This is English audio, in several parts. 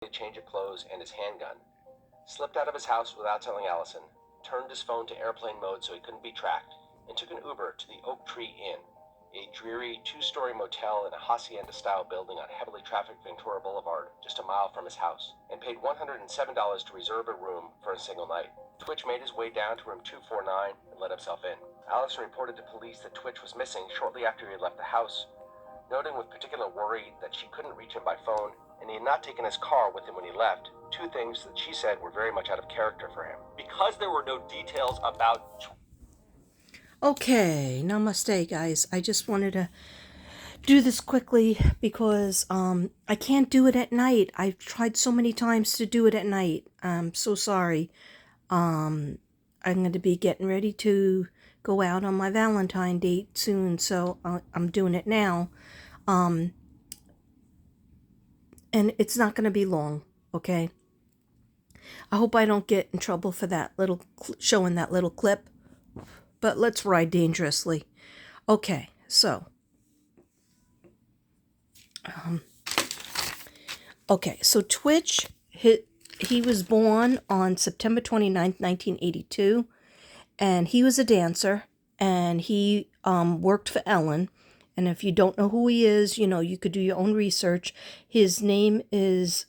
a change of clothes and his handgun, slipped out of his house without telling Allison, turned his phone to airplane mode so he couldn't be tracked, and took an Uber to the Oak Tree Inn, a dreary two-story motel in a hacienda-style building on heavily trafficked Ventura Boulevard, just a mile from his house, and paid $107 to reserve a room for a single night. Twitch made his way down to room 249 and let himself in. Allison reported to police that Twitch was missing shortly after he had left the house, noting with particular worry that she couldn't reach him by phone, and he had not taken his car with him when he left, two things that she said were very much out of character for him. Because there were no details about... Okay, namaste, guys. I just wanted to do this quickly because I can't do it at night. I've tried so many times to do it at night. I'm so sorry. I'm going to be getting ready to go out on my Valentine date soon, so I'm doing it now. And it's not going to be long, okay? I hope I don't get in trouble for that little showing that little clip, but let's ride dangerously. Okay, so Twitch, he was born on September 29th, 1982, and he was a dancer, and he worked for Ellen. And if you don't know who he is, you could do your own research. His name is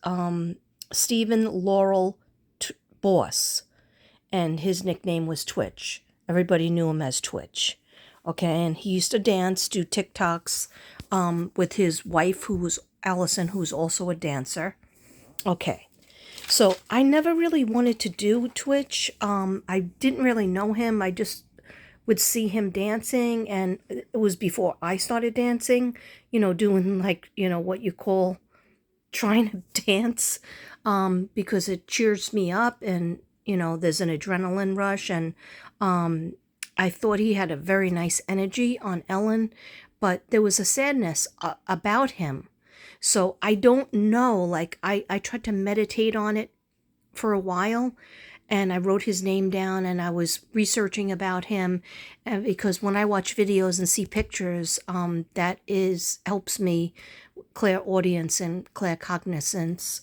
Stephen Laurel Boss, and his nickname was Twitch. Everybody knew him as Twitch. Okay, and he used to dance, do TikToks with his wife, who was Allison, who's also a dancer. Okay, so I never really wanted to do Twitch. I didn't really know him. I just would see him dancing, and it was before I started dancing, doing what you call trying to dance, because it cheers me up, and there's an adrenaline rush, and I thought he had a very nice energy on Ellen, but there was a sadness about him. So I don't know, I tried to meditate on it for a while, and I wrote his name down, and I was researching about him, and because when I watch videos and see pictures, that helps me clairaudience and claircognizance,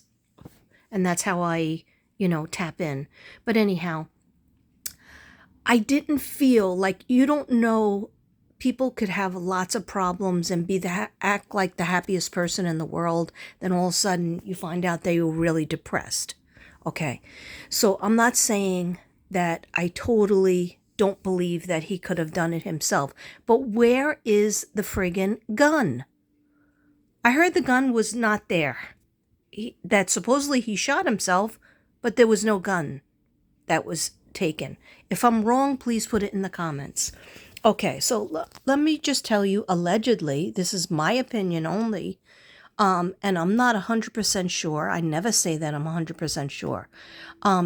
and that's how I, tap in. But anyhow, I didn't feel like, you don't know, people could have lots of problems and act like the happiest person in the world, then all of a sudden you find out they were really depressed. Okay, so I'm not saying that I totally don't believe that he could have done it himself, but where is the friggin' gun? I heard the gun was not there. That supposedly he shot himself, but there was no gun that was taken. If I'm wrong, please put it in the comments. Okay, so let me just tell you, allegedly, this is my opinion only, and I'm not 100% sure. I never say that I'm 100% sure,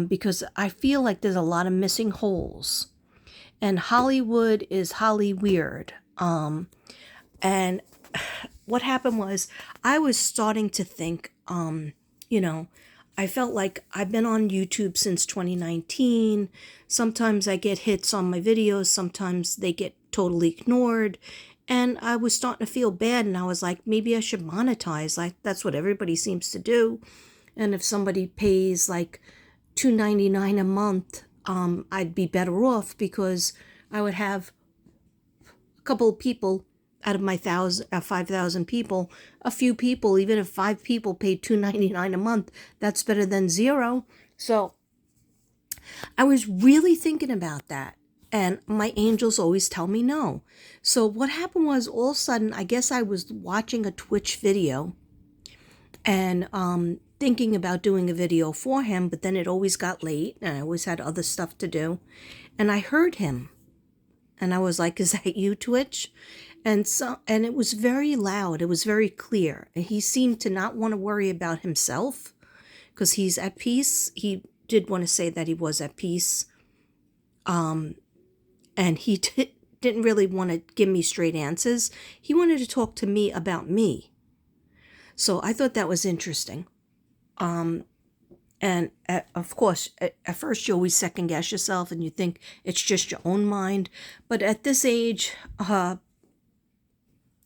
because I feel like there's a lot of missing holes. And Hollywood is Holly weird. And what happened was, I was starting to think, I felt like I've been on YouTube since 2019. Sometimes I get hits on my videos. Sometimes they get totally ignored. And I was starting to feel bad, and I was like, maybe I should monetize. Like, that's what everybody seems to do. And if somebody pays like $2.99 a month, I'd be better off, because I would have a couple of people out of my 5,000 people, a few people, even if 5 people paid $2.99 a month, that's better than zero. So I was really thinking about that. And my angels always tell me no. So what happened was, all of a sudden, I guess I was watching a Twitch video and thinking about doing a video for him, but then it always got late, and I always had other stuff to do. And I heard him, and I was like, is that you, Twitch? And it was very loud. It was very clear. And he seemed to not want to worry about himself, because he's at peace. He did want to say that he was at peace. And he didn't really want to give me straight answers. He wanted to talk to me about me. So I thought that was interesting. And of course, at first you always second guess yourself, and you think it's just your own mind. But at this age,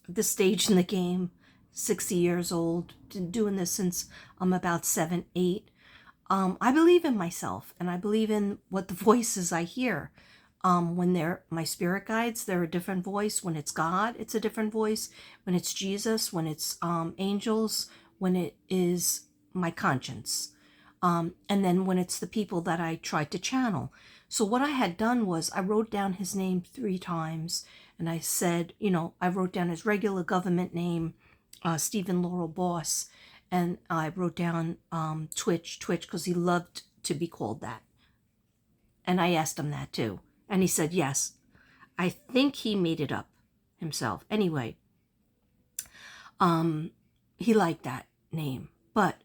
this stage in the game, 60 years old, been doing this since I'm about 7, 8. I believe in myself, and I believe in what the voices I hear. When they're my spirit guides, they're a different voice. When it's God, it's a different voice. When it's Jesus, when it's angels, when it is my conscience. And then when it's the people that I tried to channel. So what I had done was I wrote down his name 3 times, and I said, I wrote down his regular government name, Stephen Laurel Boss, and I wrote down Twitch, because he loved to be called that. And I asked him that too. And he said yes. I think he made it up himself. Anyway, he liked that name. But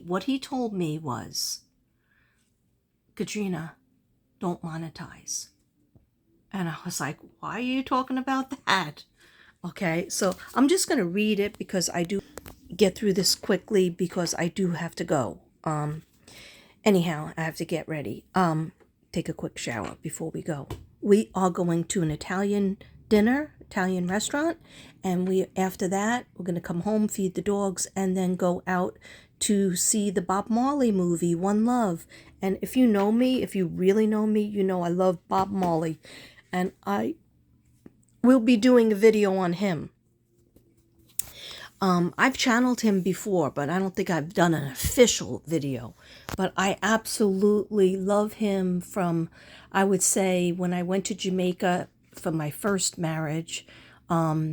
what he told me was, Katrina, don't monetize. And I was like, why are you talking about that? Okay, so I'm just going to read it because I do get through this quickly because I do have to go. Anyhow, I have to get ready. Take a quick shower before we go. We are going to an Italian restaurant, and after that we're going to come home, feed the dogs, and then go out to see the Bob Marley movie, One Love. And if you know me, if you really know me, you know I love Bob Marley, and I will be doing a video on him. I've channeled him before, but I don't think I've done an official video. But I absolutely love him from, I would say, when I went to Jamaica for my first marriage. A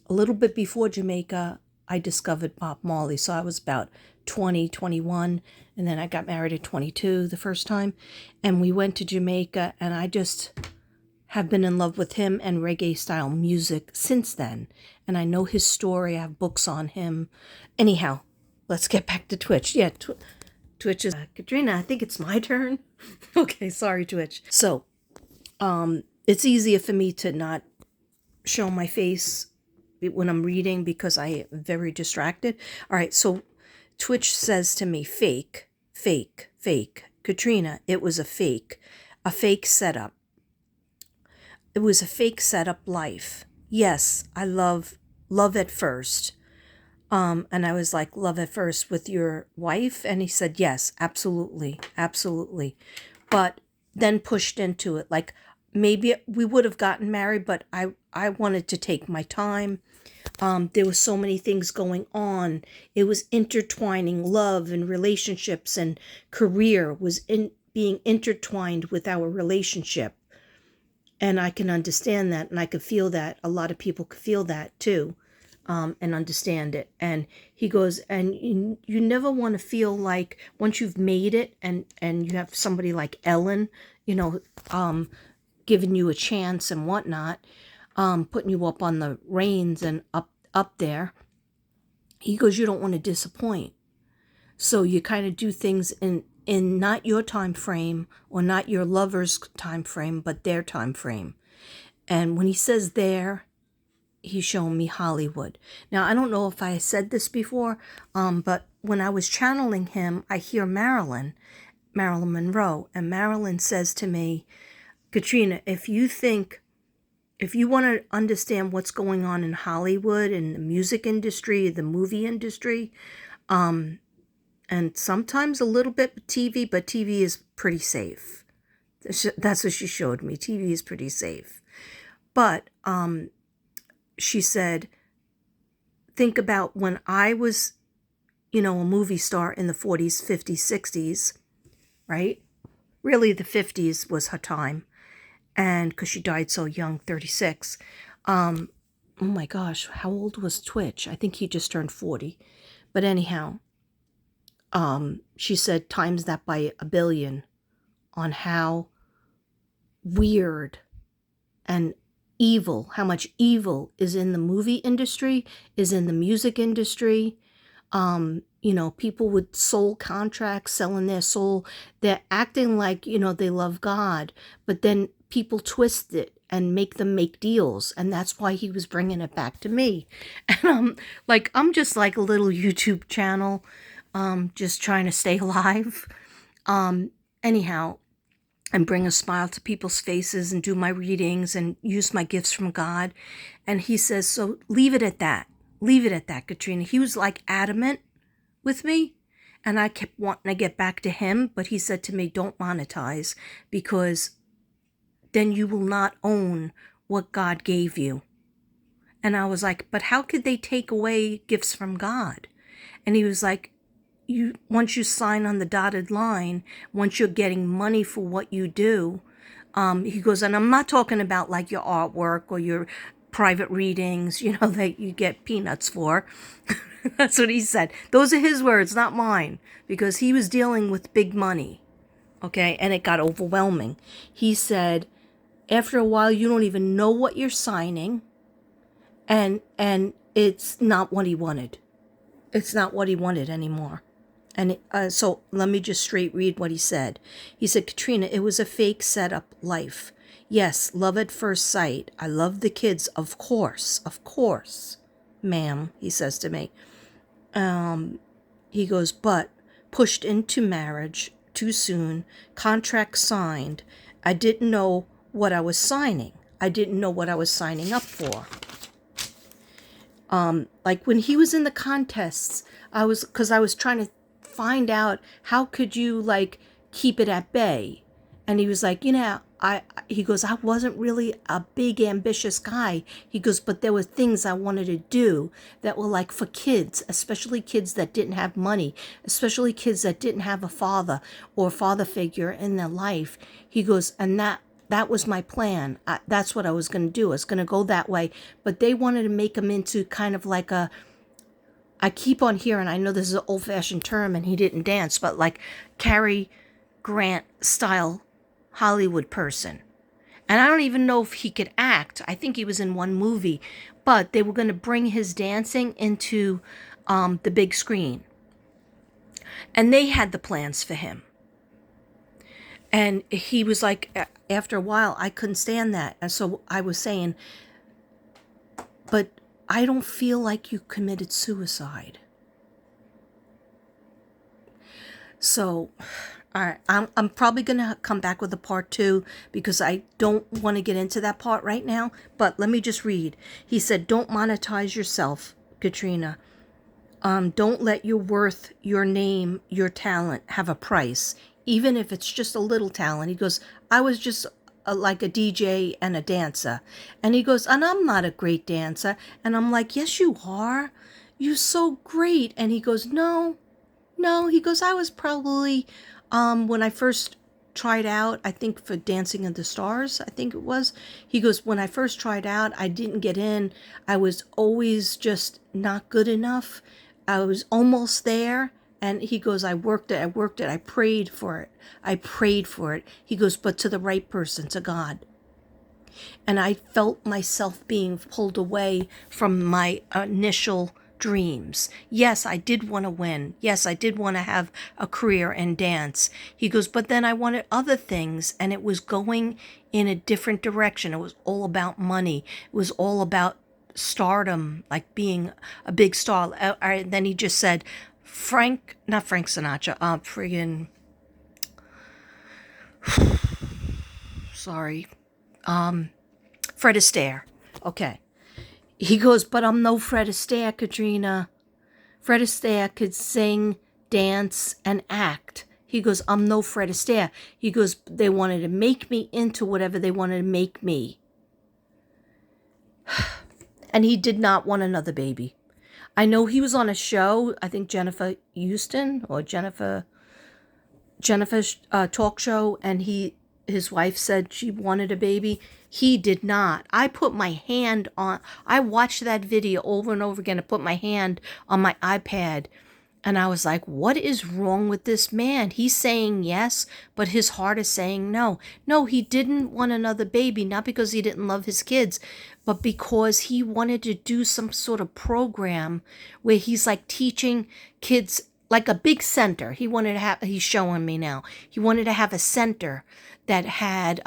little bit before Jamaica, I discovered Bob Marley. So I was about 20, 21, and then I got married at 22 the first time. And we went to Jamaica, and I just have been in love with him and reggae style music since then. And I know his story. I have books on him. Anyhow, let's get back to Twitch. Yeah, Twitch is Katrina, I think it's my turn. Okay, sorry, Twitch. So, it's easier for me to not show my face when I'm reading because I am very distracted. All right, so Twitch says to me, fake, fake, fake. Katrina, it was a fake setup. It was a fake setup life. Yes, I love at first. And I was like, love at first with your wife? And he said, yes, absolutely, absolutely. But then pushed into it. Like maybe we would have gotten married, but I wanted to take my time. There was so many things going on. It was intertwining. Love and relationships and career was being intertwined with our relationship. And I can understand that, and I could feel that. A lot of people could feel that too, and understand it. And he goes, and you never want to feel like once you've made it, and you have somebody like Ellen, giving you a chance and whatnot, putting you up on the reins and up there. He goes, you don't want to disappoint. So you kind of do things in not your time frame or not your lover's time frame, but their time frame. And when he says there, he's showing me Hollywood. Now, I don't know if I said this before, but when I was channeling him, I hear Marilyn Monroe, and Marilyn says to me, Katrina, if you want to understand what's going on in Hollywood and the music industry, the movie industry, and sometimes a little bit TV, but TV is pretty safe. That's what she showed me. TV is pretty safe. But she said, think about when I was, a movie star in the 40s, 50s, 60s, right? Really, the 50s was her time. And because she died so young, 36. Oh my gosh, how old was Twitch? I think he just turned 40. But anyhow, she said times that by 1 billion on how weird and evil, how much evil is in the movie industry, is in the music industry. People with soul contracts, selling their soul, they're acting like, they love God, but then people twist it and make them make deals. And that's why he was bringing it back to me. And I'm just like a little YouTube channel, just trying to stay alive. Anyhow, and bring a smile to people's faces and do my readings and use my gifts from God. And he says, so leave it at that. leave it at that, Katrina. He was like adamant with me, and I kept wanting to get back to him, but he said to me, don't monetize, because then you will not own what God gave you. And I was like, but how could they take away gifts from God? And he was like, once you sign on the dotted line, once you're getting money for what you do, he goes, and I'm not talking about like your artwork or your private readings, that you get peanuts for. That's what he said. Those are his words, not mine, because he was dealing with big money. Okay. And it got overwhelming. He said, after a while, you don't even know what you're signing. And it's not what he wanted. It's not what he wanted anymore. And so let me just straight read what he said. He said, Katrina, it was a fake setup life. Yes, love at first sight. I love the kids, of course, ma'am, he says to me. He goes, but pushed into marriage too soon, contract signed. I didn't know what I was signing. I didn't know what I was signing up for. Like when he was in the contests, because I was trying to find out how could you like keep it at bay. And he was like, he goes, I wasn't really a big ambitious guy. He goes, but there were things I wanted to do that were like for kids, especially kids that didn't have money, especially kids that didn't have a father or father figure in their life. He goes, and that was my plan. That's what I was going to do. I was going to go that way. But they wanted to make him into kind of like I keep on hearing, I know this is an old-fashioned term and he didn't dance, but like Cary Grant style Hollywood person. And I don't even know if he could act. I think he was in one movie. But they were going to bring his dancing into the big screen. And they had the plans for him. And he was like, after a while, I couldn't stand that. And so I was saying, but I don't feel like you committed suicide. So, all right, I'm probably going to come back with a part 2 because I don't want to get into that part right now. But let me just read. He said, don't monetize yourself, Katrina. Don't let your worth, your name, your talent have a price, even if it's just a little talent. He goes, I was just like a DJ and a dancer. And he goes, and I'm not a great dancer. And I'm like, yes, you are. You're so great. And he goes, no. He goes, I was probably, when I first tried out, I think for Dancing in the Stars, I think it was. He goes, when I first tried out, I didn't get in. I was always just not good enough. I was almost there. And he goes, I worked it. I prayed for it. He goes, but to the right person, to God. And I felt myself being pulled away from my initial dreams. Yes, I did want to win. Yes, I did want to have a career in dance. He goes, but then I wanted other things, and it was going in a different direction. It was all about money. It was all about stardom, like being a big star. Then he just said, not Frank Sinatra, friggin', sorry, Fred Astaire. Okay. He goes, but I'm no Fred Astaire, Katrina. Fred Astaire could sing, dance, and act. He goes, I'm no Fred Astaire. He goes, they wanted to make me into whatever they wanted to make me. And he did not want another baby. I know he was on a show, I think Jennifer Houston or Jennifer's talk show, and his wife said she wanted a baby. He did not. I watched that video over and over again. I put my hand on my iPad and I was like, what is wrong with this man? He's saying yes, but his heart is saying no. No, he didn't want another baby, not because he didn't love his kids, but because he wanted to do some sort of program where he's like teaching kids, like a big center. He's showing me now. He wanted to have a center that had,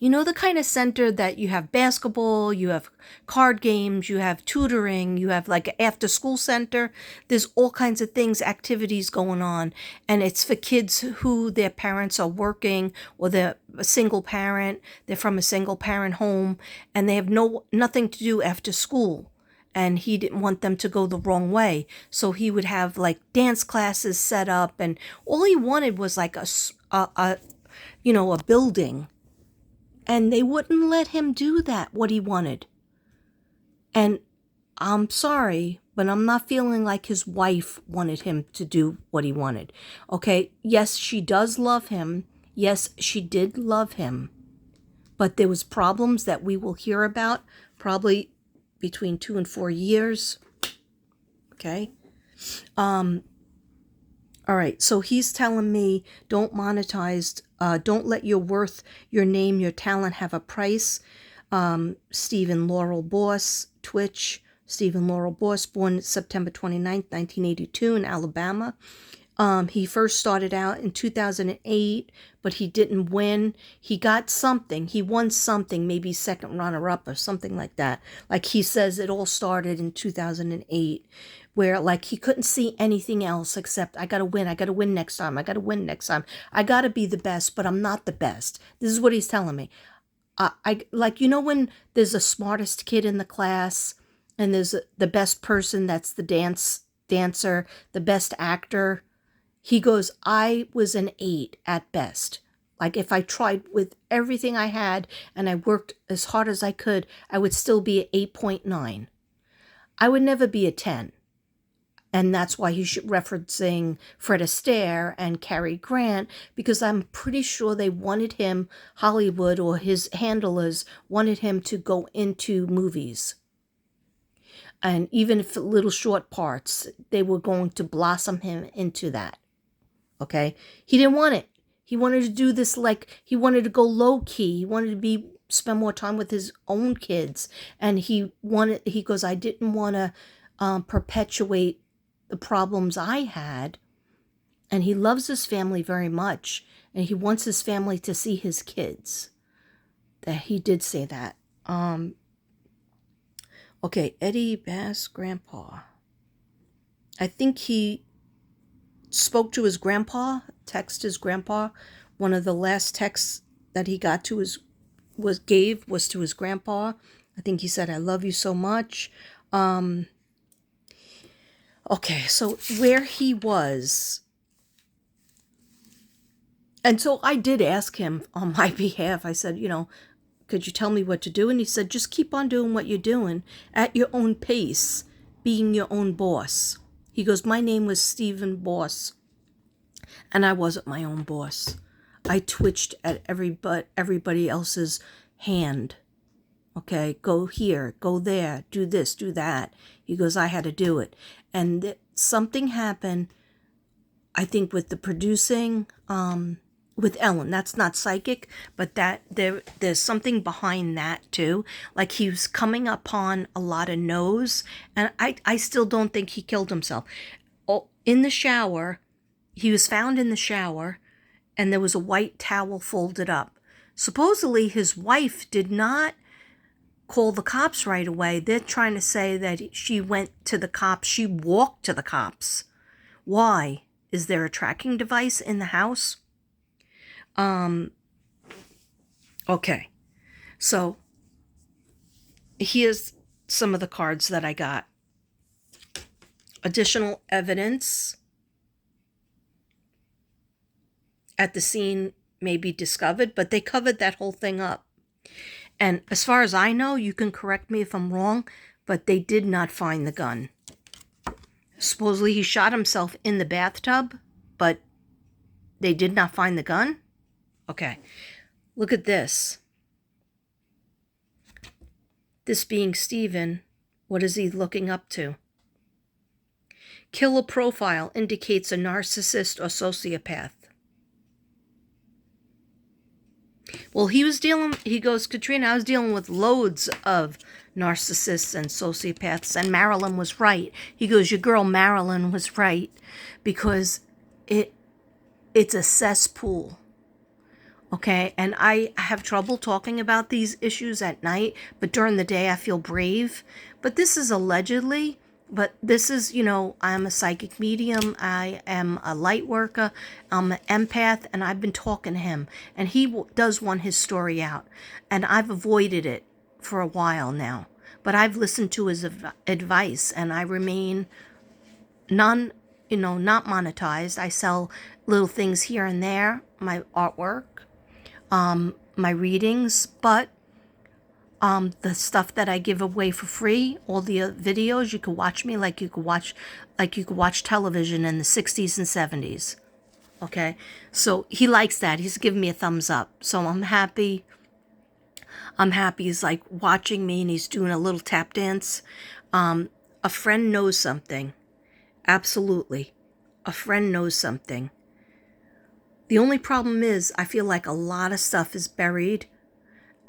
the kind of center that you have basketball, you have card games, you have tutoring, you have like an after school center. There's all kinds of things, activities going on. And it's for kids who their parents are working or they're a single parent. They're from a single parent home and they have nothing to do after school. and he didn't want them to go the wrong way. So he would have like dance classes set up, and all he wanted was like a building. And they wouldn't let him do that, what he wanted. And I'm sorry, but I'm not feeling like his wife wanted him to do what he wanted. Okay, yes, she does love him. Yes, she did love him. But there was problems that we will hear about probably between 2 and 4 years. Okay. All right. So he's telling me don't monetize, don't let your worth, your name, your talent have a price. Stephen Laurel Boss, Twitch. Stephen Laurel Boss, born September 29th, 1982 in Alabama. He first started out in 2008, but he didn't win. He got something. He won something, maybe second runner-up or something like that. Like he says it all started in 2008, where like he couldn't see anything else except I got to win. I got to win next time. I got to win next time. I got to be the best, but I'm not the best. This is what he's telling me. I like, when there's a smartest kid in the class and there's the best person that's the dancer, the best actor. He goes, I was an 8 at best. Like if I tried with everything I had and I worked as hard as I could, I would still be at 8.9. I would never be a 10. And that's why he's referencing Fred Astaire and Cary Grant, because I'm pretty sure they wanted him, Hollywood or his handlers wanted him to go into movies. And even if little short parts, they were going to blossom him into that. Okay? He didn't want it. He wanted to do this he wanted to go low key. He wanted to spend more time with his own kids. And he goes, I didn't want to perpetuate the problems I had. And he loves his family very much. And he wants his family to see his kids. That he did say that. Okay, Eddie Bass grandpa. I think he spoke to his grandpa, texted his grandpa. One of the last texts that he got to was to his grandpa. I think he said, I love you so much. Okay, so where he was. And so I did ask him on my behalf. I said, could you tell me what to do? And he said, just keep on doing what you're doing at your own pace, being your own boss. He goes, my name was Stephen Boss, and I wasn't my own boss. I twitched at everybody else's hand. Okay, go here, go there, do this, do that. He goes, I had to do it. And something happened, I think, with the producing, with Ellen. That's not psychic, but there's something behind that too. Like he was coming upon a lot of no's, and I still don't think he killed himself. Oh, in the shower, he was found in the shower, and there was a white towel folded up. Supposedly his wife did not call the cops right away. They're trying to say that she went to the cops. She walked to the cops. Why? Is there a tracking device in the house? Okay. So here's some of the cards that I got. Additional evidence at the scene may be discovered, but they covered that whole thing up. And as far as I know, you can correct me if I'm wrong, but they did not find the gun. Supposedly he shot himself in the bathtub, but they did not find the gun? Okay. Look at this. This being Stephen, what is he looking up to? Killer profile indicates a narcissist or sociopath. Well, he goes, Katrina, I was dealing with loads of narcissists and sociopaths, and Marilyn was right. He goes, your girl Marilyn was right, because it's a cesspool. Okay, and I have trouble talking about these issues at night, but during the day I feel brave. But this is allegedly, but this is, I'm a psychic medium, I am a light worker, I'm an empath, and I've been talking to him, and he does want his story out, and I've avoided it for a while now. but I've listened to his advice, and I remain not monetized. I sell little things here and there, my artwork, my readings, but the stuff that I give away for free, all the videos, you could watch me like you could watch television in the 60s and 70s. Okay? So he likes that. He's giving me a thumbs up. So I'm happy. He's like watching me and he's doing a little tap dance. A friend knows something. Absolutely. A friend knows something. The only problem is I feel like a lot of stuff is buried.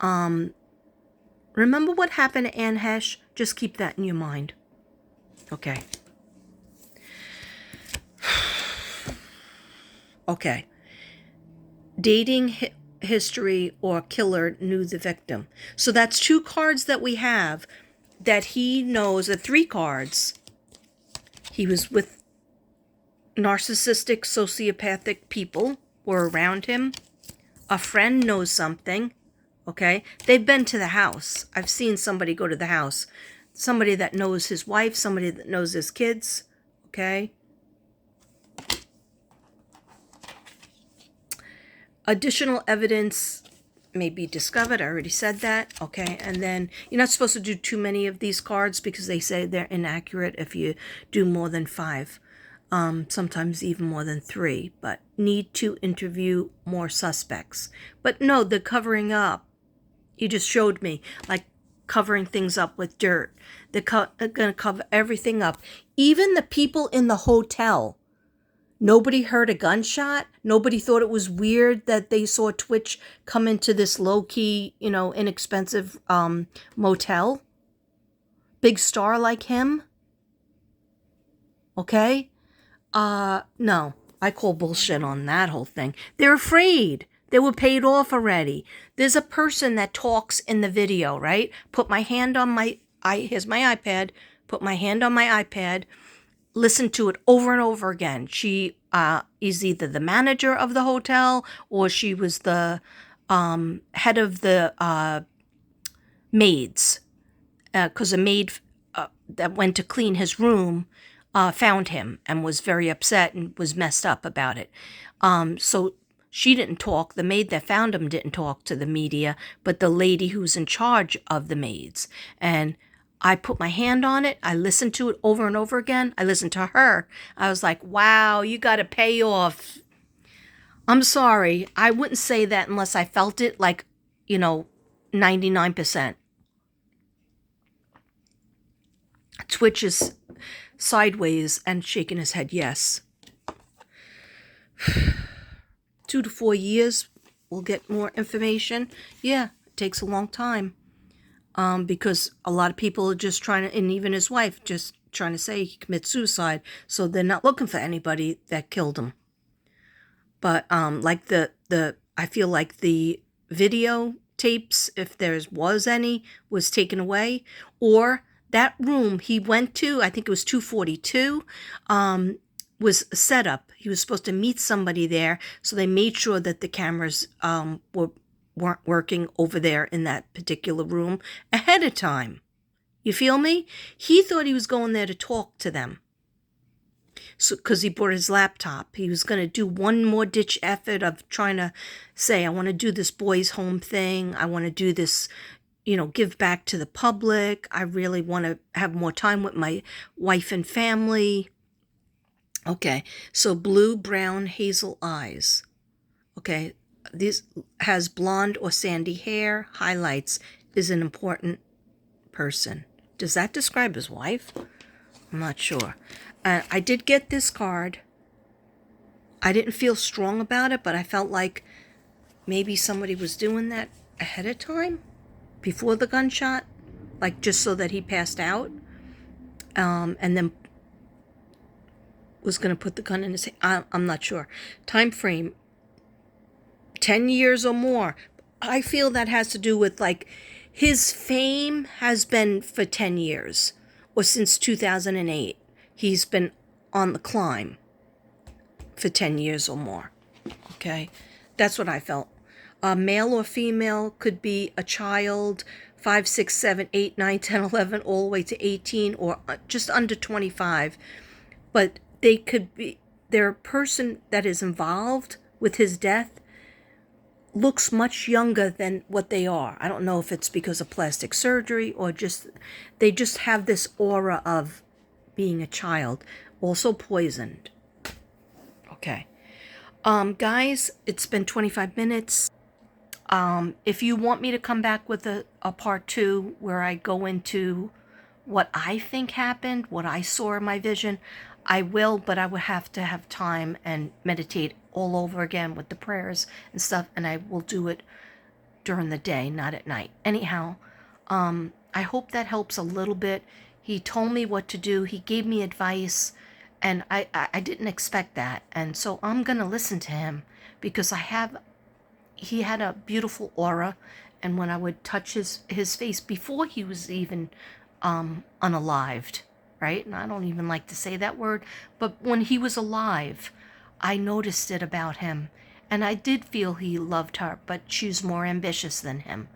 Remember what happened to Anne Hesh? Just keep that in your mind. Okay. Okay. Dating history or killer knew the victim. So that's 2 cards that we have that he knows, 3 cards. He was with narcissistic, sociopathic people were around him. A friend knows something. Okay? They've been to the house. I've seen somebody go to the house. Somebody that knows his wife, somebody that knows his kids. Okay? Additional evidence may be discovered. I already said that. Okay? And then you're not supposed to do too many of these cards because they say they're inaccurate if you do more than 5. Sometimes even more than 3. But need to interview more suspects. But no, the covering up. You just showed me, like covering things up with dirt. They're going to cover everything up. Even the people in the hotel. Nobody heard a gunshot. Nobody thought it was weird that they saw Twitch come into this low-key, inexpensive motel. Big star like him. Okay? No. I call bullshit on that whole thing. They're afraid. They were paid off already. There's a person that talks in the video, right? Put my hand on here's my iPad. Put my hand on my iPad. Listen to it over and over again. She is either the manager of the hotel or she was the head of the maids. Because a maid that went to clean his room found him and was very upset and was messed up about it. So she didn't talk. The maid that found him didn't talk to the media, but the lady who's in charge of the maids. And I put my hand on it. I listened to it over and over again. I listened to her. I was like, wow, you got to pay off. I'm sorry. I wouldn't say that unless I felt it like, 99%. Twitch is sideways and shaking his head yes. 2 to 4 years, we'll get more information. Yeah, it takes a long time. Because a lot of people are just trying to, and even his wife, just trying to say he committed suicide. So they're not looking for anybody that killed him. But like I feel like the video tapes, if there was any, was taken away. Or that room he went to, I think it was 242, was set up. He was supposed to meet somebody there, so they made sure that the cameras weren't working over there in that particular room ahead of time. You feel me? He thought he was going there to talk to them. So, because he brought his laptop. He was going to do one more ditch effort of trying to say, I want to do this boys' home thing. I want to do this, give back to the public. I really want to have more time with my wife and family. Okay, so blue, brown, hazel eyes. Okay, this has blonde or sandy hair, highlights, is an important person. Does that describe his wife? I'm not sure. I did get this card. I didn't feel strong about it, but I felt like maybe somebody was doing that ahead of time, before the gunshot, like just so that he passed out, and then was going to put the gun in his hand. I'm not sure. Time frame, 10 years or more. I feel that has to do with like his fame has been for 10 years or since 2008. He's been on the climb for 10 years or more. Okay? That's what I felt. Male or female, could be a child 5, 6, 7, 8, 9, 10, 11, all the way to 18 or just under 25. But they could be, their person that is involved with his death looks much younger than what they are. I don't know if it's because of plastic surgery or just, they just have this aura of being a child, also poisoned. Okay. Guys, it's been 25 minutes. If you want me to come back with a part 2 where I go into what I think happened, what I saw in my vision, I will, but I would have to have time and meditate all over again with the prayers and stuff, and I will do it during the day, not at night. Anyhow, I hope that helps a little bit. He told me what to do. He gave me advice, and I didn't expect that. And so I'm going to listen to him because he had a beautiful aura. And when I would touch his face before he was even unalived, right? And I don't even like to say that word, but when he was alive, I noticed it about him. And I did feel he loved her, but she was more ambitious than him.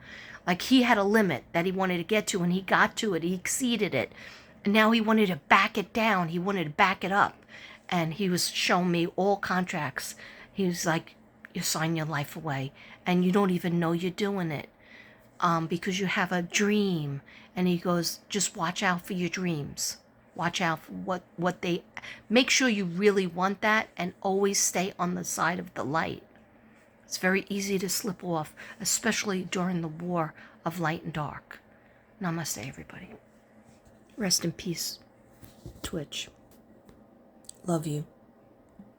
Like he had a limit that he wanted to get to, and he got to it. He exceeded it. And now he wanted to back it down. He wanted to back it up. And he was showing me all contracts. He was like, you sign your life away, and you don't even know you're doing it. Because you have a dream. And he goes, just watch out for your dreams. Watch out for what they, make sure you really want that, and always stay on the side of the light. It's very easy to slip off, especially during the war of light and dark. Namaste, everybody. Rest in peace, Twitch. Love you.